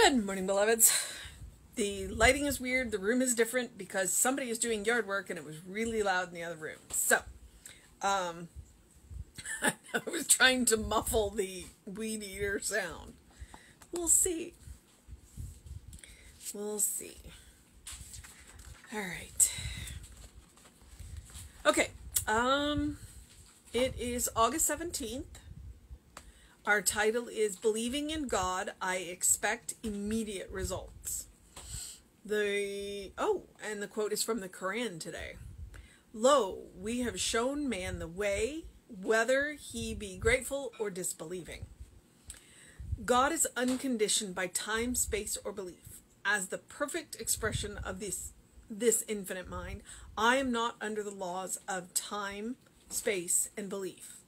Good morning, beloveds. The lighting is weird. The room is different because somebody is doing yard work and it was really loud in the other room. So, I was trying to muffle the weed eater sound. We'll see. We'll see. All right. Okay. It is August 17th. Our title is Believing in God, I Expect Immediate Results. And the quote is from the Quran today. Lo, we have shown man the way, whether he be grateful or disbelieving. God is unconditioned by time, space, or belief. As the perfect expression of this infinite mind, I am not under the laws of time, space, and belief.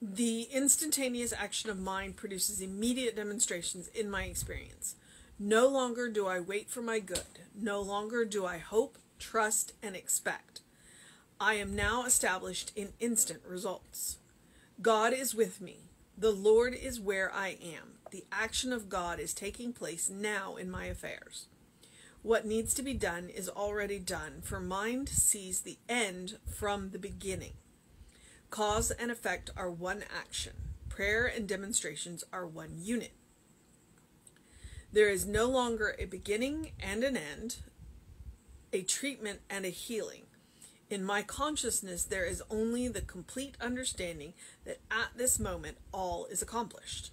The instantaneous action of mind produces immediate demonstrations in my experience. No longer do I wait for my good. No longer do I hope, trust, and expect. I am now established in instant results. God is with me. The Lord is where I am. The action of God is taking place now in my affairs. What needs to be done is already done, for mind sees the end from the beginning. Cause and effect are one action. Prayer and demonstrations are one unit. There is no longer a beginning and an end, a treatment and a healing. In my consciousness, there is only the complete understanding that at this moment all is accomplished.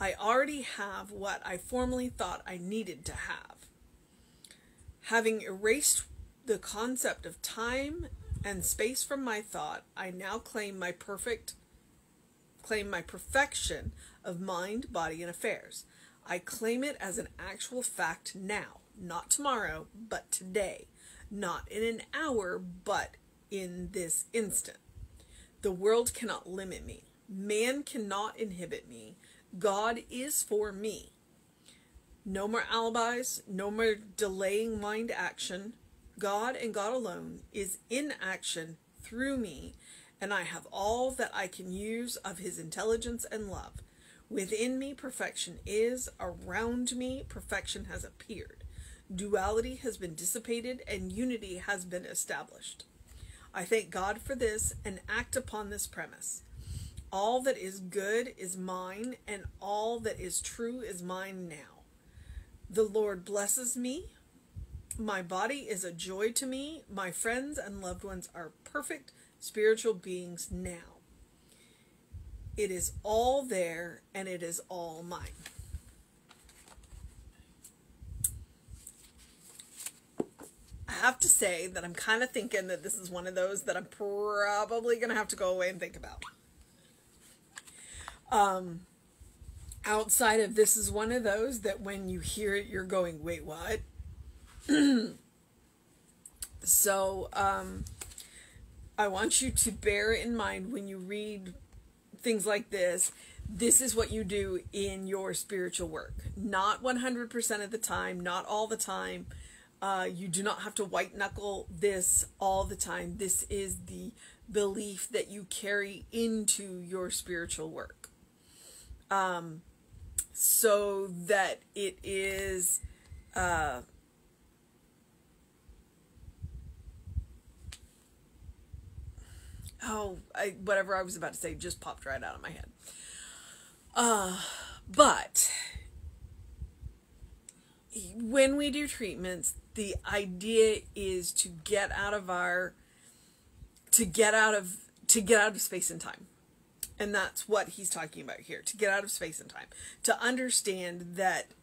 I already have what I formerly thought I needed to have. Having erased the concept of time and space from my thought, I now claim my perfection of mind, body, and affairs. I claim it as an actual fact now, not tomorrow, but today, not in an hour, but in this instant. The world cannot limit me. Man cannot inhibit me. God is for me. No more alibis, no more delaying mind action. God and God alone is in action through me, and I have all that I can use of his intelligence and love. Within me, perfection is. Around me, perfection has appeared. Duality has been dissipated, and unity has been established. I thank God for this and act upon this premise. All that is good is mine, and all that is true is mine now. The Lord blesses me. My body is a joy to me. My friends and loved ones are perfect spiritual beings now. It is all there, and it is all mine. I have to say that I'm kind of thinking that this is one of those that I'm probably going to have to go away and think about. Outside of this is one of those that when you hear it, you're going, wait, what? So, I want you to bear in mind when you read things like this is what you do in your spiritual work. Not 100% of the time, not all the time. You do not have to white knuckle this all the time. This is the belief that you carry into your spiritual work. So that it is, whatever I was about to say just popped right out of my head. But when we do treatments, the idea is to get out of space and time. And that's what he's talking about here, to get out of space and time. To understand that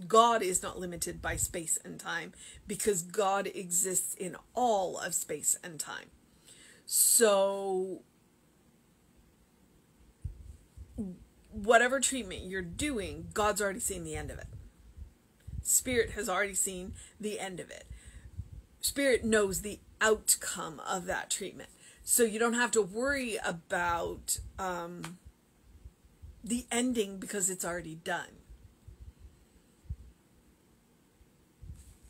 God is not limited by space and time because God exists in all of space and time. So whatever treatment you're doing, God's already seen the end of it. Spirit has already seen the end of it. Spirit knows the outcome of that treatment. So you don't have to worry about the ending because it's already done.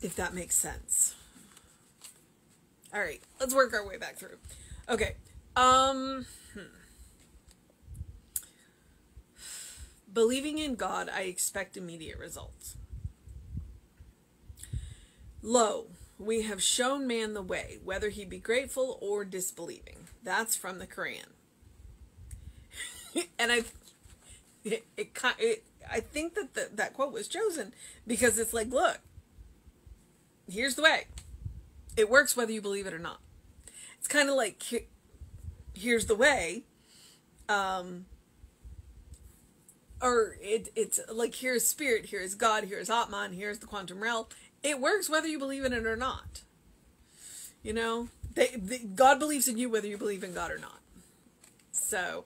If that makes sense. All right, let's work our way back through. Okay. Believing in God, I expect immediate results. Lo, we have shown man the way, whether he be grateful or disbelieving. That's from the Quran. And I think that that quote was chosen because it's like, look, here's the way. It works whether you believe it or not. It's kind of like, here's the way. Or it's like, here's spirit, here's God, here's Atman, here's the quantum realm. It works whether you believe in it or not. You know, God believes in you whether you believe in God or not. So,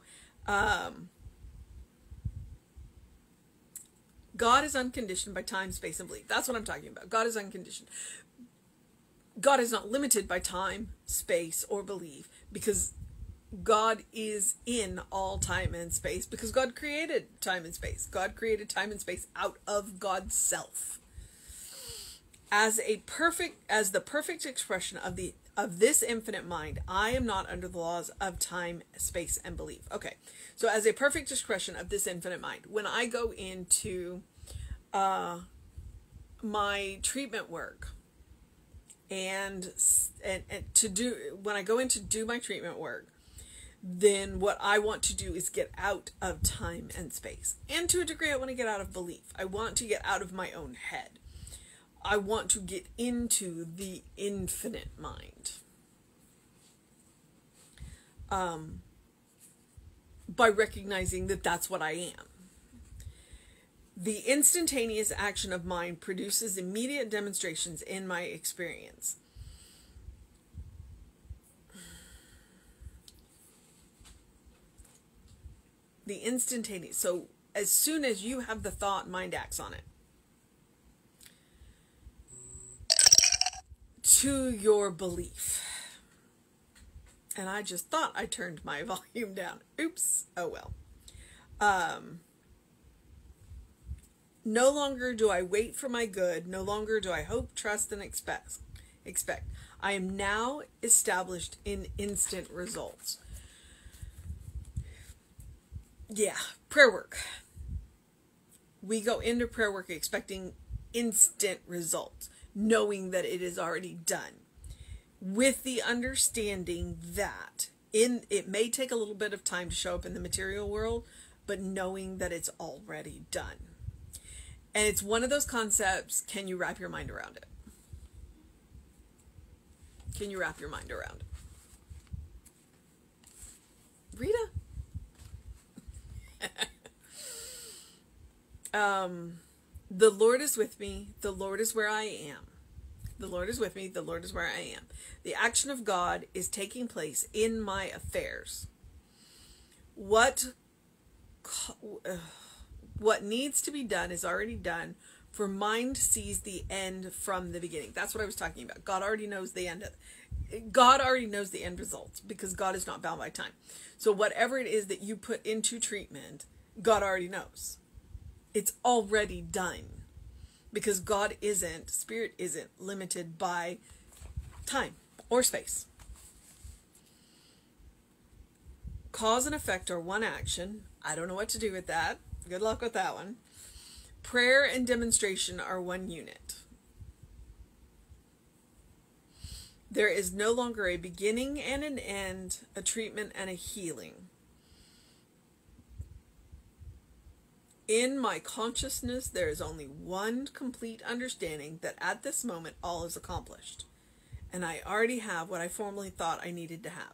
God is unconditioned by time, space, and belief. That's what I'm talking about. God is unconditioned. God is not limited by time, space, or belief, because God is in all time and space, because God created time and space. God created time and space out of God's self. As the perfect expression of this infinite mind, I am not under the laws of time, space, and belief. Okay, so as a perfect expression of this infinite mind, when I go into my treatment work, and when I go in to do my treatment work, then what I want to do is get out of time and space. And to a degree, I want to get out of belief. I want to get out of my own head. I want to get into the infinite mind. By recognizing that that's what I am. The instantaneous action of mind produces immediate demonstrations in my experience. The instantaneous. So as soon as you have the thought, mind acts on it. To your belief. And I just thought I turned my volume down. Oops. Oh well. No longer do I wait for my good. No longer do I hope, trust, and expect. I am now established in instant results. Yeah, prayer work. We go into prayer work expecting instant results, knowing that it is already done, with the understanding that it may take a little bit of time to show up in the material world, but knowing that it's already done. And it's one of those concepts, can you wrap your mind around it? Can you wrap your mind around it? Rita? The Lord is with me. The Lord is where I am. The Lord is with me. The Lord is where I am. The action of God is taking place in my affairs. What needs to be done is already done, for mind sees the end from the beginning. That's what I was talking about. God already knows the end. God already knows the end results, because God is not bound by time. So whatever it is that you put into treatment, God already knows. It's already done, because Spirit isn't limited by time or space. Cause and effect are one action. I don't know what to do with that. Good luck with that one. Prayer and demonstration are one unit. There is no longer a beginning and an end, a treatment and a healing. In my consciousness, there is only one complete understanding that at this moment all is accomplished. And I already have what I formerly thought I needed to have.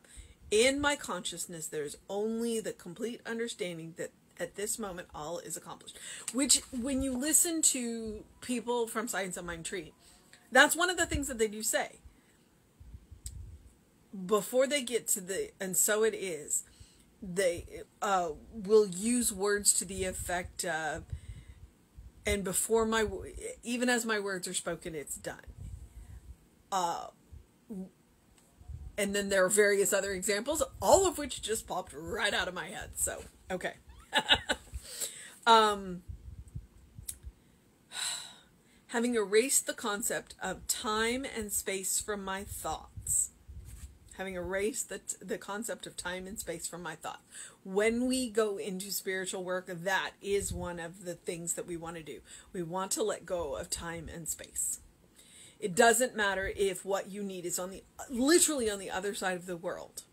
In my consciousness, there is only the complete understanding that at this moment all is accomplished. Which, when you listen to people from Science of Mind Tree, that's one of the things that they do say. Before they get to the, and so it is, they will use words to the effect of, and before even as my words are spoken, it's done. And then there are various other examples, all of which just popped right out of my head. So, okay. Having erased the concept of time and space from my thoughts. having erased the concept of time and space from my thought. When we go into spiritual work, that is one of the things that we want to do. We want to let go of time and space. It doesn't matter if what you need is literally on the other side of the world.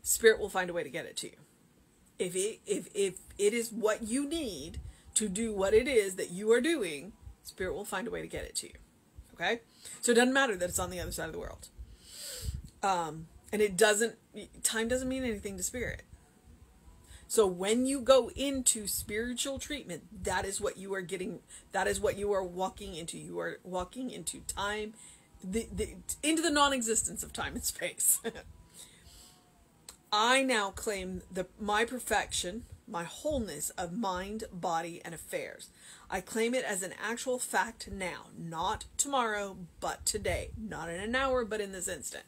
Spirit will find a way to get it to you. If it is what you need to do what it is that you are doing, Spirit will find a way to get it to you. Okay? So it doesn't matter that it's on the other side of the world. And time doesn't mean anything to Spirit. So when you go into spiritual treatment, that is what you are getting, that is what you are walking into. You are walking into time, into the non-existence of time and space. I now claim my perfection, my wholeness of mind, body, and affairs. I claim it as an actual fact now, not tomorrow, but today. Not in an hour, but in this instant.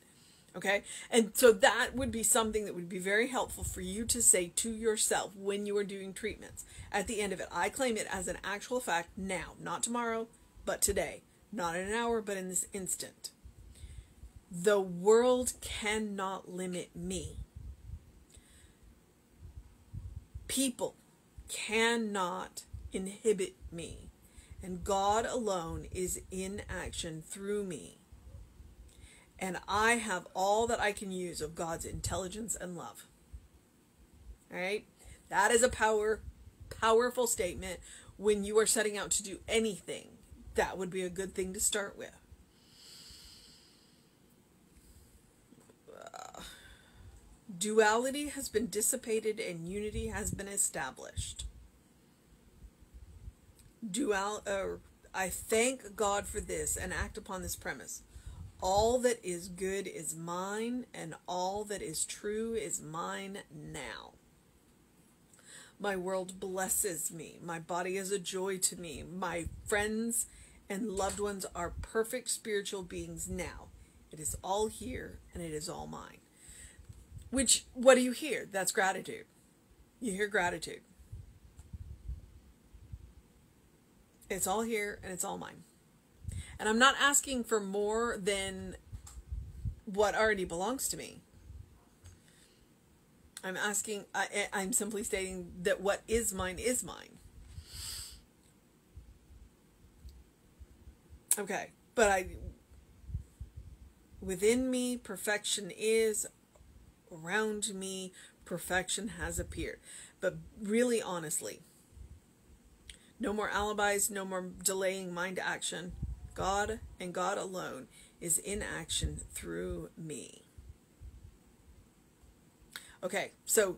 Okay? And so that would be something that would be very helpful for you to say to yourself when you are doing treatments. At the end of it, I claim it as an actual fact now, not tomorrow, but today. Not in an hour, but in this instant. The world cannot limit me. People cannot inhibit me, and God alone is in action through me. And I have all that I can use of God's intelligence and love. All right? That is a powerful statement when you are setting out to do anything. That would be a good thing to start with. Duality has been dissipated and unity has been established. I thank God for this and act upon this premise. All that is good is mine, and all that is true is mine now. My world blesses me. My body is a joy to me. My friends and loved ones are perfect spiritual beings now. It is all here, and it is all mine. What do you hear? That's gratitude. You hear gratitude. It's all here and it's all mine. And I'm not asking for more than what already belongs to me. I'm simply stating that what is mine is mine. Okay, but within me, perfection is. Around me, perfection has appeared. But really, honestly, no more alibis, no more delaying mind action. God and God alone is in action through me. Okay, so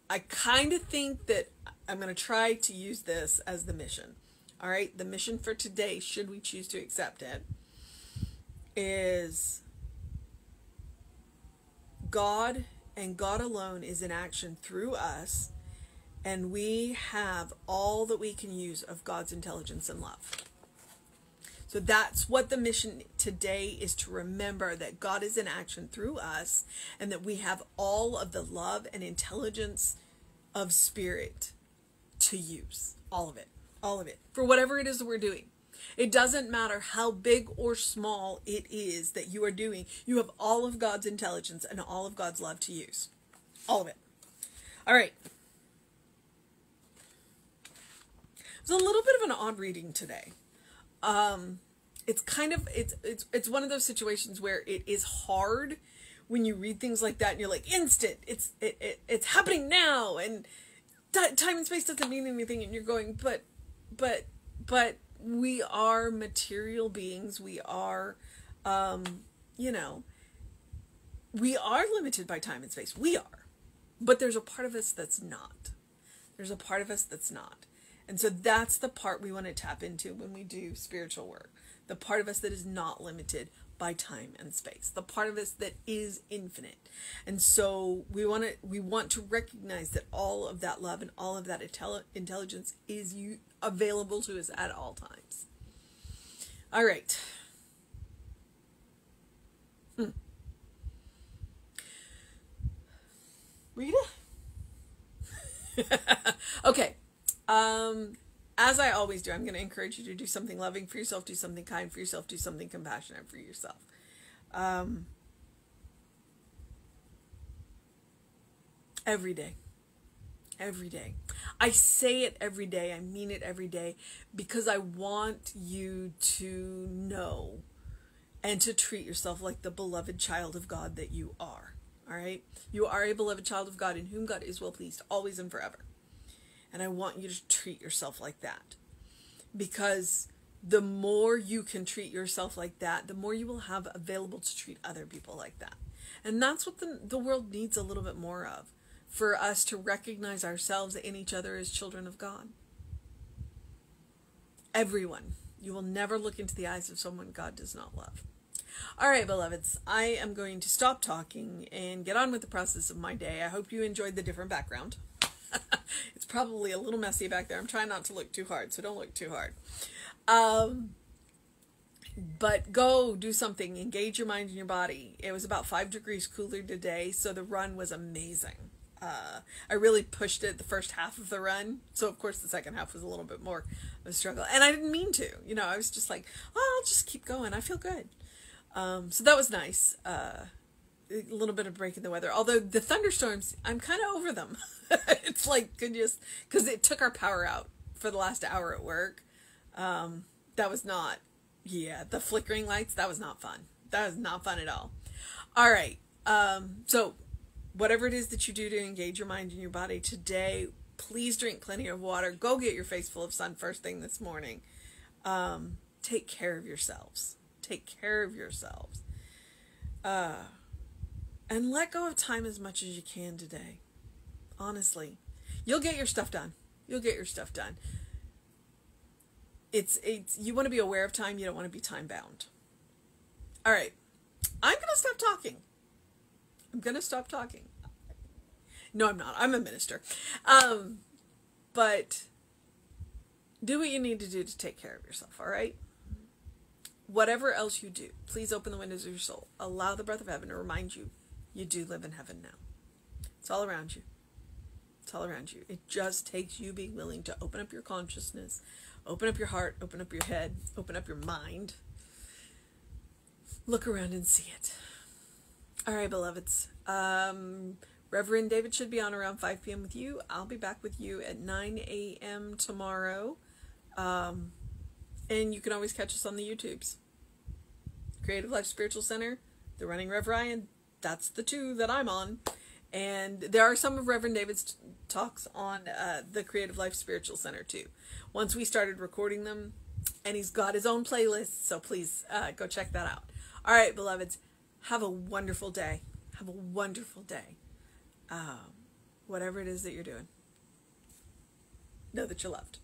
I kind of think that I'm going to try to use this as the mission. All right, the mission for today, should we choose to accept it, is God and God alone is in action through us, and we have all that we can use of God's intelligence and love. So that's what the mission today is, to remember that God is in action through us, and that we have all of the love and intelligence of Spirit to use. All of it. All of it. For whatever it is that we're doing. It doesn't matter how big or small it is that you are doing. You have all of God's intelligence and all of God's love to use. All of it. All right. It's a little bit of an odd reading today. It's kind of, it's one of those situations where it is hard when you read things like that and you're like, instant, it's happening now, and time and space doesn't mean anything, and you're going, but we are material beings. We are, we are limited by time and space. We are. But there's a part of us that's not. There's a part of us that's not. And so that's the part we want to tap into when we do spiritual work. The part of us that is not limited by time and space. The part of us that is infinite. And so we want to recognize that all of that love and all of that intelligence is available to us at all times. All right. Rita? Okay. As I always do, I'm going to encourage you to do something loving for yourself, do something kind for yourself, do something compassionate for yourself. Every day. Every day. I say it every day. I mean it every day because I want you to know and to treat yourself like the beloved child of God that you are. All right? You are a beloved child of God in whom God is well pleased, always and forever. And I want you to treat yourself like that. Because the more you can treat yourself like that, the more you will have available to treat other people like that. And that's what the world needs a little bit more of. For us to recognize ourselves in each other as children of God. Everyone. You will never look into the eyes of someone God does not love. All right, beloveds, I am going to stop talking and get on with the process of my day. I hope you enjoyed the different background. It's probably a little messy back there. I'm trying not to look too hard, so don't look too hard. But go do something. Engage your mind and your body. It was about 5 degrees cooler today, so the run was amazing. I really pushed it the first half of the run. So, of course, the second half was a little bit more of a struggle. And I didn't mean to. You know, I was just like, oh, I'll just keep going. I feel good. So that was nice. A little bit of break in the weather. Although the thunderstorms, I'm kind of over them. It's like, goodness, because it took our power out for the last hour at work. That was not, the flickering lights, that was not fun. That was not fun at all. All right. So whatever it is that you do to engage your mind and your body today, please drink plenty of water. Go get your face full of sun first thing this morning. Take care of yourselves. Take care of yourselves. And let go of time as much as you can today. Honestly. You'll get your stuff done. You'll get your stuff done. It's you want to be aware of time. You don't want to be time bound. All right. I'm going to stop talking. I'm going to stop talking. No, I'm not. I'm a minister. But do what you need to do to take care of yourself, all right? Whatever else you do, please open the windows of your soul. Allow the breath of heaven to remind you do live in heaven now. It's all around you. It's all around you. It just takes you being willing to open up your consciousness, open up your heart, open up your head, open up your mind. Look around and see it. All right, beloveds. Reverend David should be on around 5 p.m. with you. I'll be back with you at 9 a.m. tomorrow. And you can always catch us on the YouTubes. Creative Life Spiritual Center, The Running Rev Ryan. That's the 2 that I'm on. And there are some of Reverend David's talks on the Creative Life Spiritual Center too. Once we started recording them, and he's got his own playlist, so please go check that out. All right, beloveds, have a wonderful day. Have a wonderful day. Whatever it is that you're doing, know that you're loved.